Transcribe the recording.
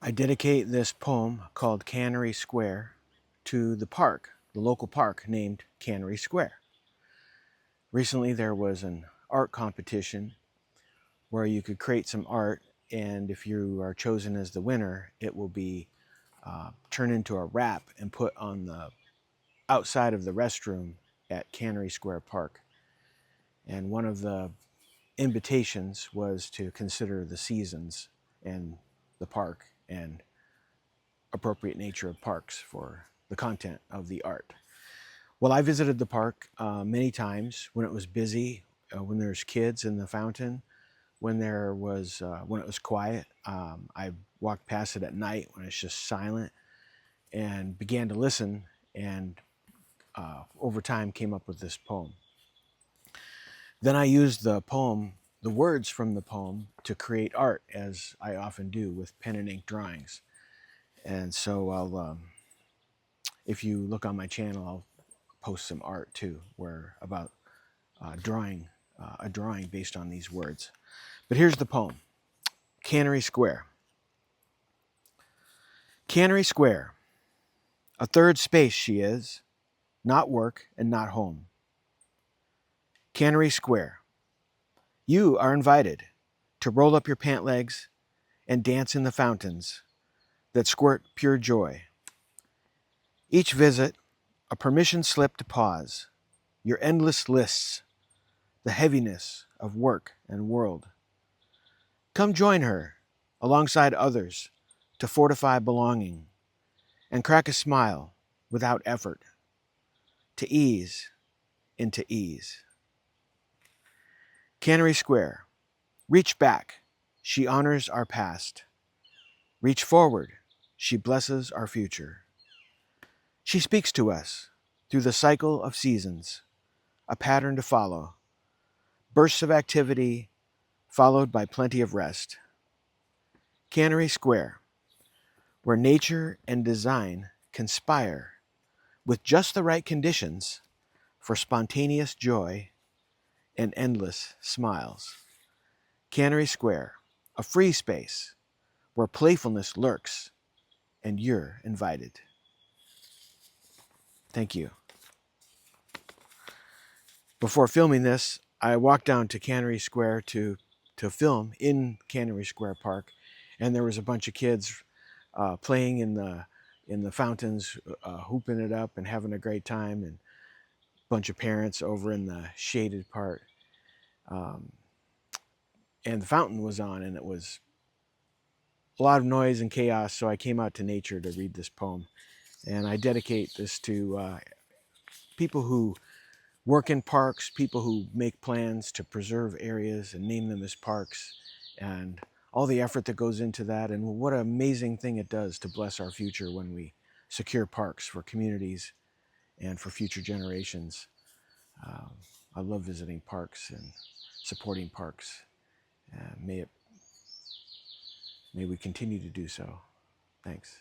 I dedicate this poem called Cannery Square to the park, the local park named Cannery Square. Recently there was an art competition where you could create some art, and if you are chosen as the winner, it will be turned into a wrap and put on the outside of the restroom at Cannery Square Park. And one of the invitations was to consider the seasons and the park and appropriate nature of parks for the content of the art. Well, I visited the park many times when it was busy, when there's kids in the fountain, when it was quiet. I walked past it at night when it's just silent and began to listen, and over time came up with this poem. Then I used the words from the poem to create art, as I often do with pen and ink drawings. And so if you look on my channel, I'll post some art too, where about drawing a drawing based on these words. But here's the poem, Cannery Square. Cannery Square, a third space she is, not work and not home. Cannery Square, you are invited to roll up your pant legs and dance in the fountains that squirt pure joy. Each visit, a permission slip to pause your endless lists, the heaviness of work and world. Come join her alongside others to fortify belonging and crack a smile without effort, to ease into ease. Cannery Square, reach back, she honors our past. Reach forward, she blesses our future. She speaks to us through the cycle of seasons, a pattern to follow, bursts of activity followed by plenty of rest. Cannery Square, where nature and design conspire with just the right conditions for spontaneous joy and endless smiles. Cannery Square, a free space where playfulness lurks and you're invited. Thank you. Before filming this, I walked down to Cannery Square to film in Cannery Square Park, and there was a bunch of kids playing in the fountains, hooping it up and having a great time, and a bunch of parents over in the shaded part. And the fountain was on, and it was a lot of noise and chaos, so I came out to nature to read this poem. And I dedicate this to people who work in parks, people who make plans to preserve areas and name them as parks, and all the effort that goes into that, and what an amazing thing it does to bless our future when we secure parks for communities and for future generations. I love visiting parks and supporting parks. May we continue to do so. Thanks.